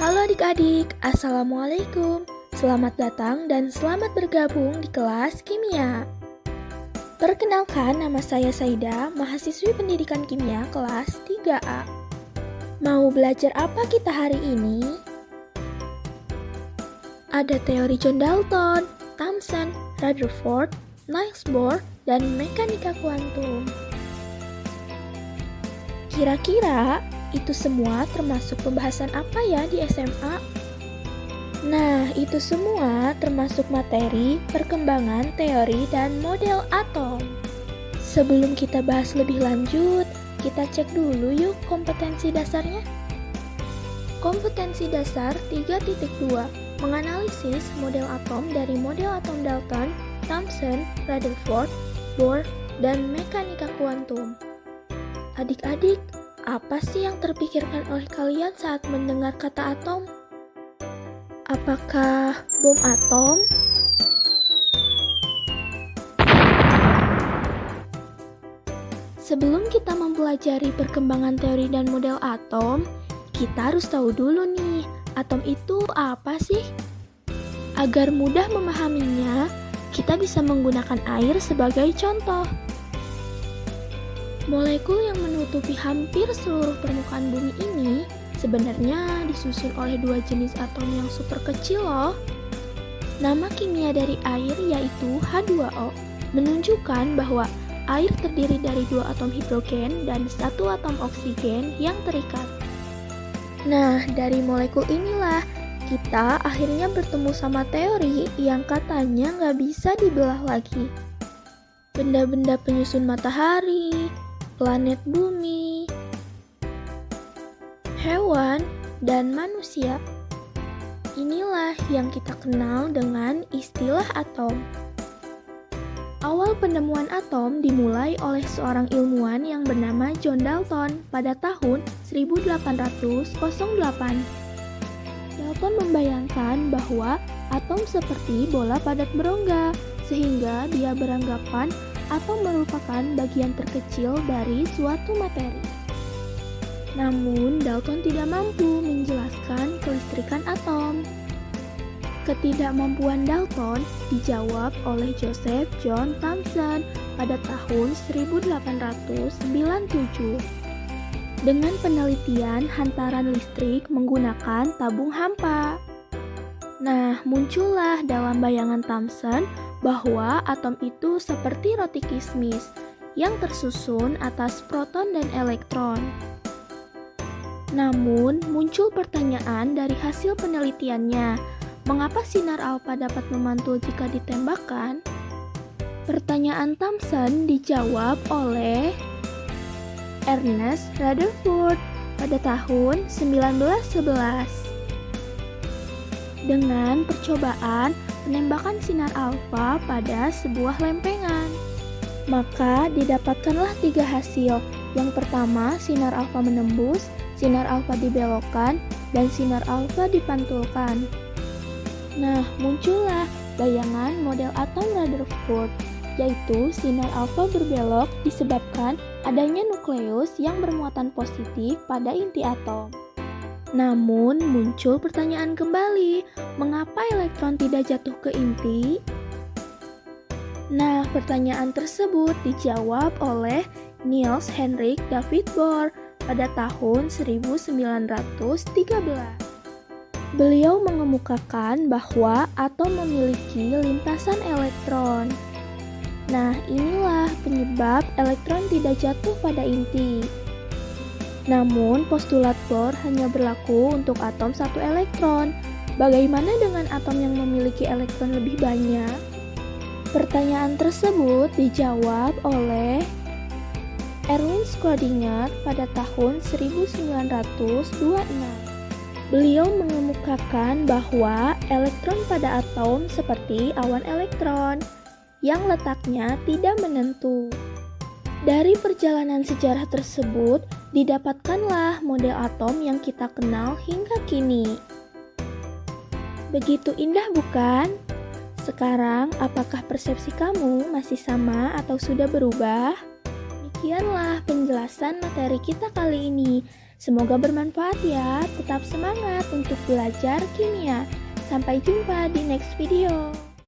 Halo adik-adik, Assalamualaikum. Selamat datang dan selamat bergabung di kelas kimia. Perkenalkan, nama saya Saida, mahasiswi pendidikan kimia kelas 3A. Mau belajar apa kita hari ini? Ada teori John Dalton, Thomson, Rutherford, Niels Bohr, dan mekanika kuantum. Kira-kira itu semua termasuk pembahasan apa ya di SMA? Nah, itu semua termasuk materi perkembangan teori dan model atom. Sebelum kita bahas lebih lanjut, kita cek dulu yuk kompetensi dasarnya. Kompetensi dasar 3.2, menganalisis model atom dari model atom Dalton, Thomson, Rutherford, Bohr, dan mekanika kuantum. Adik-adik, apa sih yang terpikirkan oleh kalian saat mendengar kata atom? Apakah bom atom? Sebelum kita mempelajari perkembangan teori dan model atom, kita harus tahu dulu nih, atom itu apa sih? Agar mudah memahaminya, kita bisa menggunakan air sebagai contoh. Molekul yang menutupi hampir seluruh permukaan bumi ini sebenarnya disusun oleh dua jenis atom yang super kecil loh. Nama kimia dari air yaitu H2O, menunjukkan bahwa air terdiri dari dua atom hidrogen dan satu atom oksigen yang terikat. Nah, dari molekul inilah kita akhirnya bertemu sama teori yang katanya nggak bisa dibelah lagi. Benda-benda penyusun matahari, planet bumi, hewan, dan manusia. Inilah yang kita kenal dengan istilah atom. Awal penemuan atom dimulai oleh seorang ilmuwan yang bernama John Dalton pada tahun 1808. Dalton membayangkan bahwa atom seperti bola padat berongga, sehingga dia beranggapan atom merupakan bagian terkecil dari suatu materi. Namun, Dalton tidak mampu menjelaskan kelistrikan atom. Ketidakmampuan Dalton dijawab oleh Joseph John Thomson pada tahun 1897 dengan penelitian hantaran listrik menggunakan tabung hampa. Nah, muncullah dalam bayangan Thomson bahwa atom itu seperti roti kismis yang tersusun atas proton dan elektron. Namun, muncul pertanyaan dari hasil penelitiannya, mengapa sinar alfa dapat memantul jika ditembakkan? Pertanyaan Thomson dijawab oleh Ernest Rutherford pada tahun 1911. Dengan percobaan penembakan sinar alfa pada sebuah lempengan. Maka didapatkanlah 3 hasil. Yang pertama, sinar alfa menembus, sinar alfa dibelokkan, dan sinar alfa dipantulkan. Nah, muncullah bayangan model atom Rutherford, yaitu sinar alfa berbelok disebabkan adanya nukleus yang bermuatan positif pada inti atom. Namun, muncul pertanyaan kembali, mengapa elektron tidak jatuh ke inti? Nah, pertanyaan tersebut dijawab oleh Niels Henrik David Bohr pada tahun 1913. Beliau mengemukakan bahwa atom memiliki lintasan elektron. Nah, inilah penyebab elektron tidak jatuh pada inti. Namun, postulat Bohr hanya berlaku untuk atom satu elektron. Bagaimana dengan atom yang memiliki elektron lebih banyak? Pertanyaan tersebut dijawab oleh Erwin Schrödinger pada tahun 1926. Beliau mengemukakan bahwa elektron pada atom seperti awan elektron yang letaknya tidak menentu. Dari perjalanan sejarah tersebut, didapatkanlah model atom yang kita kenal hingga kini. Begitu indah bukan? Sekarang, apakah persepsi kamu masih sama atau sudah berubah? Demikianlah penjelasan materi kita kali ini. Semoga bermanfaat ya. Tetap semangat untuk belajar kimia. Sampai jumpa di next video.